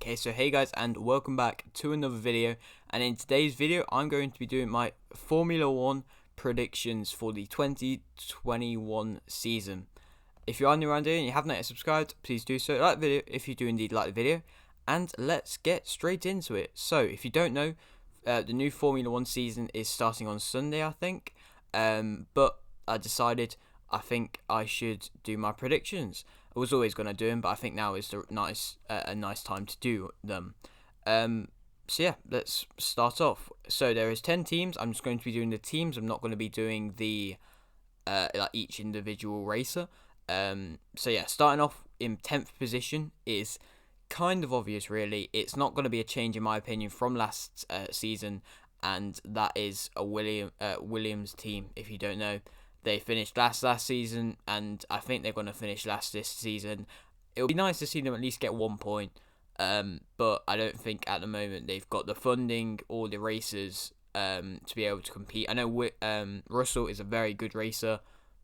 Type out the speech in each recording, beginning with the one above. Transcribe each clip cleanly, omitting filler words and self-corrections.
Okay, so hey guys, and welcome back to another video. And in today's video, I'm going to be doing my Formula 1 predictions for the 2021 season. If you're new around here and you haven't yet subscribed, please do so. Like the video if you do indeed like the video. And let's get straight into it. So, if you don't know, the new Formula 1 season is starting on Sunday, I think. But I decided I think I should do my predictions. I was always going to do them, but I think now is a nice time to do them. So yeah, let's start off. So there is 10 teams. I'm just going to be doing the teams. I'm not going to be doing the like each individual racer. So yeah, starting off in 10th position is kind of obvious, really. It's not going to be a change in my opinion from last season, and that is a Williams team. If you don't know, they finished last season, and I think they're going to finish last this season. It would be nice to see them at least get 1 point, but I don't think at the moment they've got the funding or the racers to be able to compete. I know Russell is a very good racer,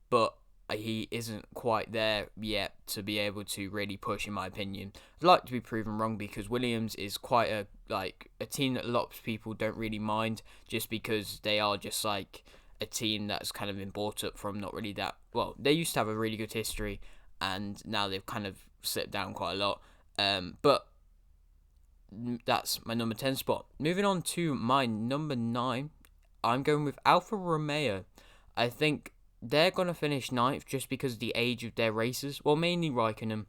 but he isn't quite there yet to be able to really push, in my opinion. I'd like to be proven wrong, because Williams is quite a team that a lot of people don't really mind, just because they are just like a team that's kind of been brought up from not really that well. They used to have a really good history, and now they've kind of slipped down quite a lot. But that's my number 10 spot. Moving on to my number 9, I'm going with Alfa Romeo. I think they're going to finish 9th just because of the age of their racers. Well, mainly Raikkonen.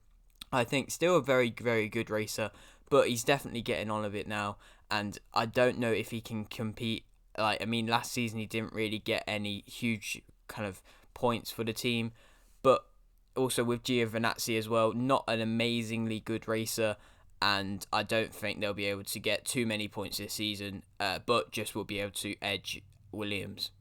I think still a very, very good racer, but he's definitely getting on a bit now, and I don't know if he can compete. Last season he didn't really get any huge kind of points for the team, but also with Giovinazzi as well, not an amazingly good racer, and I don't think they'll be able to get too many points this season, but just will be able to edge Williams.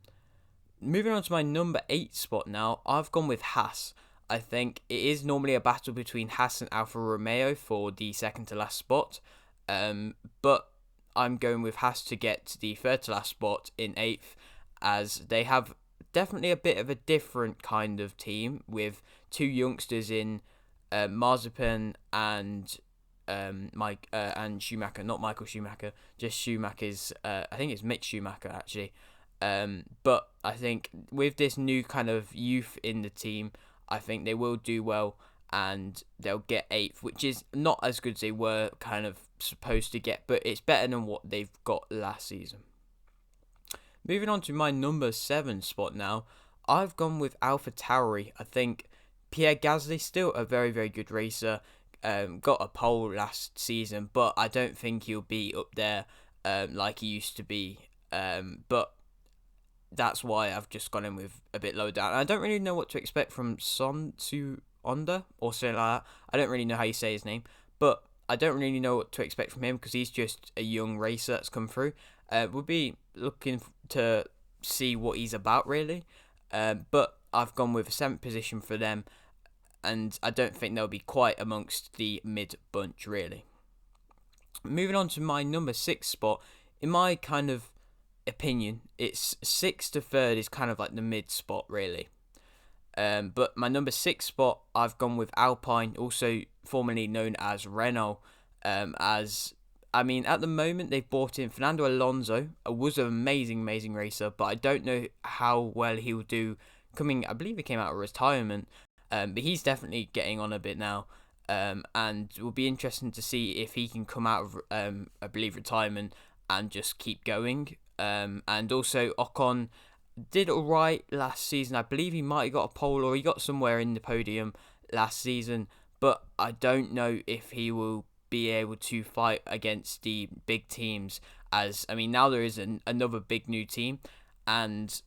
Moving on to my number 8 spot now, I've gone with Haas. I think it is normally a battle between Haas and Alfa Romeo for the second to last spot, but I'm going with Haas to get the third to last spot in 8th, as they have definitely a bit of a different kind of team with two youngsters in Mazepin and and Schumacher, not Michael Schumacher, just Schumacher's. I think it's Mick Schumacher actually. But I think with this new kind of youth in the team, I think they will do well, and they'll get 8th, which is not as good as they were kind of supposed to get, but it's better than what they've got last season. Moving on to my number 7 spot now, I've gone with AlphaTauri. I think Pierre Gasly, still a very, very good racer, got a pole last season, but I don't think he'll be up there like he used to be. But that's why I've just gone in with a bit low down. And I don't really know what to expect from Sonsu Honda or something like that. I don't really know how you say his name, but I don't really know what to expect from him because he's just a young racer that's come through. We'll be looking to see what he's about, really. But I've gone with a 7th position for them, and I don't think they'll be quite amongst the mid bunch, really. Moving on to my number 6 spot, in my kind of opinion, it's 6th to 3rd is kind of like the mid spot, really. But my number 6 spot, I've gone with Alpine, also formerly known as Renault. At the moment they've brought in Fernando Alonso, was an amazing racer, but I don't know how well he will do I believe he came out of retirement, but he's definitely getting on a bit now, and it will be interesting to see if he can come out of, I believe, retirement and just keep going. And also Ocon did alright last season. I believe he might have got a pole, or he got somewhere in the podium last season, but I don't know if he will be able to fight against the big teams, now there is another big new team, and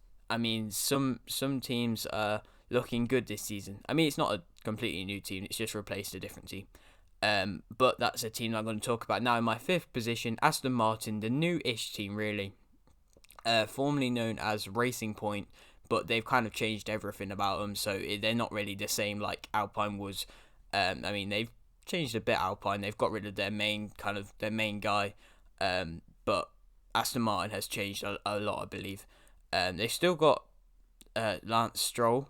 some teams are looking good this season. It's not a completely new team, it's just replaced a different team. But that's a team I'm going to talk about now. In my 5th position, Aston Martin, the new-ish team, really. Formerly known as Racing Point, but they've kind of changed everything about them, so they're not really the same like Alpine was. They've changed a bit Alpine. They've got rid of their main guy, but Aston Martin has changed a lot, I believe. They've still got Lance Stroll,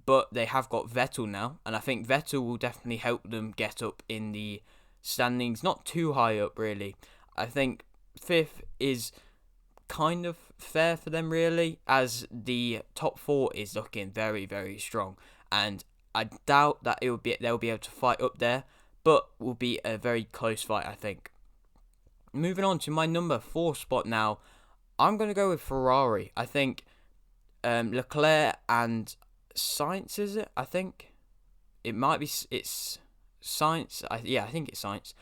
but they have got Vettel now, and I think Vettel will definitely help them get up in the standings not too high up really. I think 5th is kind of fair for them really, as the top 4 is looking very, very strong, and I doubt that they'll be able to fight up there, but will be a very close fight, I think. Moving on to my number 4 spot now, I'm going to go with Ferrari. I think Leclerc and Sainz, is it? I think it might be. It's Sainz. I think it's Sainz.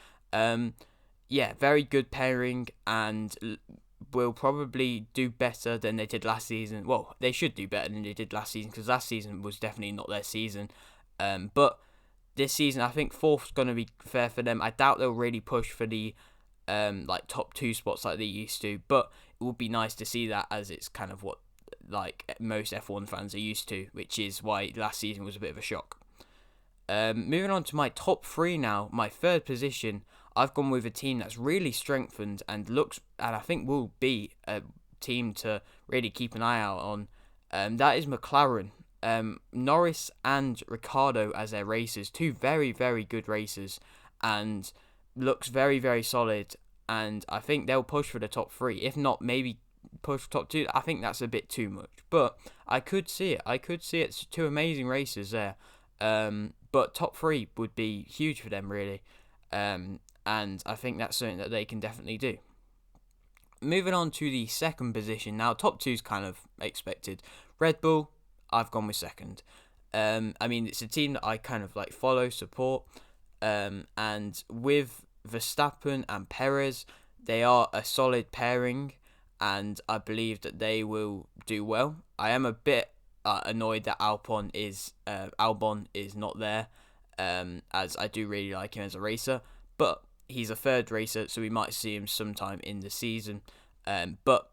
Yeah, very good pairing, and will probably do better than they did last season. Well, they should do better than they did last season, because last season was definitely not their season. But this season, I think 4th's going to be fair for them. I doubt they'll really push for the like top 2 spots like they used to, but it would be nice to see that, as it's kind of what like most F1 fans are used to, which is why last season was a bit of a shock. Moving on to my top 3 now, my 3rd position, I've gone with a team that's really strengthened and I think will be a team to really keep an eye out on. That is McLaren. Norris and Ricciardo as their racers, 2 very, very good racers, and looks very, very solid. And I think they'll push for the top 3, if not maybe push for top 2. I think that's a bit too much, but I could see it. It's 2 amazing racers there. But top 3 would be huge for them really. And I think that's something that they can definitely do. Moving on to the 2nd position now, top 2's kind of expected. Red Bull, I've gone with 2nd. I mean, it's a team that I kind of like follow, support, and with Verstappen and Perez, they are a solid pairing, and I believe that they will do well. I am a bit annoyed that Albon is not there, as I do really like him as a racer, but he's a 3rd racer, so we might see him sometime in the season. But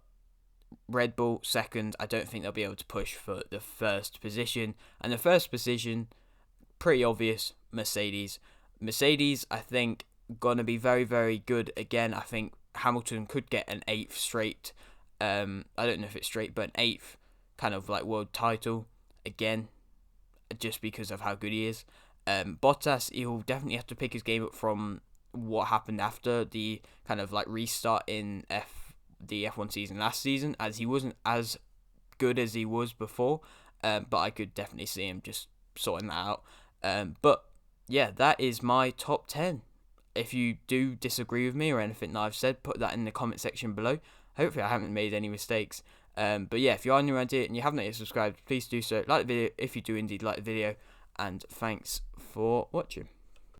Red Bull 2nd, I don't think they'll be able to push for the 1st position. And the 1st position, pretty obvious, Mercedes. Mercedes, I think, gonna be very, very good again. I think Hamilton could get an 8th straight. I don't know if it's straight, but an 8th kind of like world title again, just because of how good he is. Bottas, he'll definitely have to pick his game up from what happened after the kind of like restart in the F1 season last season, as he wasn't as good as he was before, but I could definitely see him just sorting that out. But yeah, that is my top 10. If you do disagree with me or anything that I've said, put that in the comment section below. Hopefully I haven't made any mistakes. But yeah, if you are new around here and you haven't yet subscribed, please do so. Like the video if you do indeed like the video, and thanks for watching.